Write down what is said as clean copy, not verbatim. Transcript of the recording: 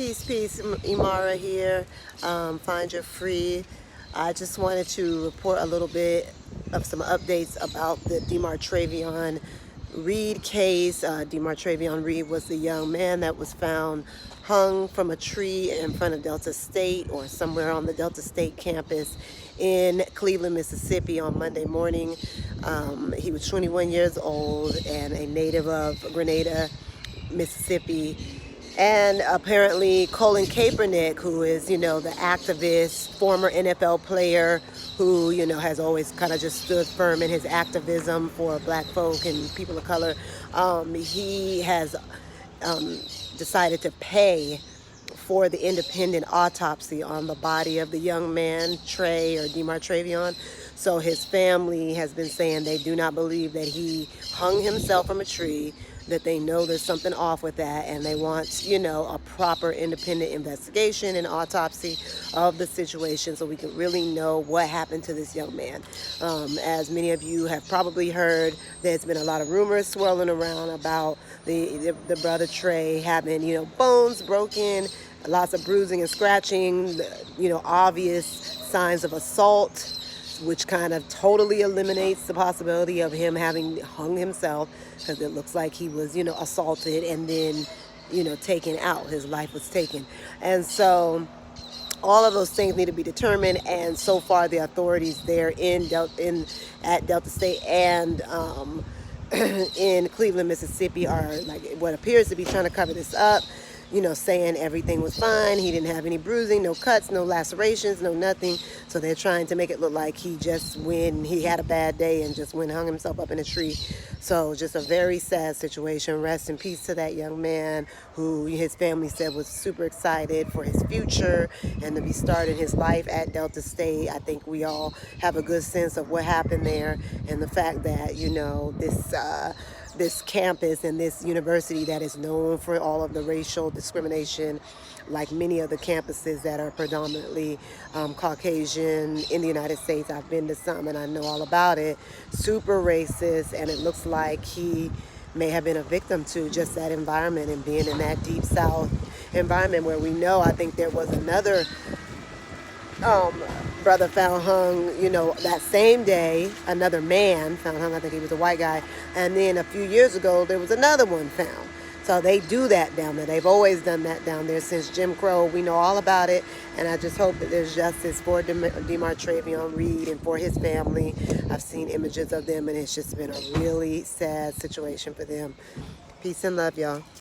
Peace, Imara here. Find your free. I just wanted to report a little bit of some updates about the Demartravion Reed case. Demartravion Reed was the young man that was found hung from a tree in front of Delta State or somewhere on the Delta State campus in Cleveland, Mississippi on Monday morning. He was 21 years old and a native of Grenada, Mississippi. And apparently Colin Kaepernick, who is, the activist, former NFL player who, has always kind of just stood firm in his activism for black folk and people of color, he has decided to pay for the independent autopsy on the body of the young man, Trey or Demartravion. So his family has been saying they do not believe that he hung himself from a tree, that they know there's something off with that, and they want, a proper independent investigation and autopsy of the situation so we can really know what happened to this young man. As many of you have probably heard, there's been a lot of rumors swirling around about the brother Trey having, bones broken, lots of bruising and scratching, obvious signs of assault, which kind of totally eliminates the possibility of him having hung himself, because it looks like he was, assaulted and then, taken out. His life was taken. And so all of those things need to be determined. And so far, the authorities there at Delta State and in Cleveland, Mississippi are like what appears to be trying to cover this up. Saying everything was fine. He didn't have any bruising, no cuts, no lacerations, no nothing. So they're trying to make it look like he had a bad day and just went and hung himself up in a tree. So just a very sad situation. Rest in peace to that young man who his family said was super excited for his future and to be starting his life at Delta State. I think we all have a good sense of what happened there and the fact that, this campus and this university that is known for all of the racial discrimination, like many of the campuses that are predominantly Caucasian in the United States. I've been to some and I know all about it. Super racist, and it looks like he may have been a victim to just that environment and being in that deep South environment where we know, I think there was another brother found hung, that same day, another man found hung, I think he was a white guy, and then a few years ago there was another one found. So they do that down there. They've always done that down there since Jim Crow. We know all about it, and I just hope that there's justice for Demartravion Reed and for his family. I've seen images of them, and it's just been a really sad situation for them. Peace and love, y'all.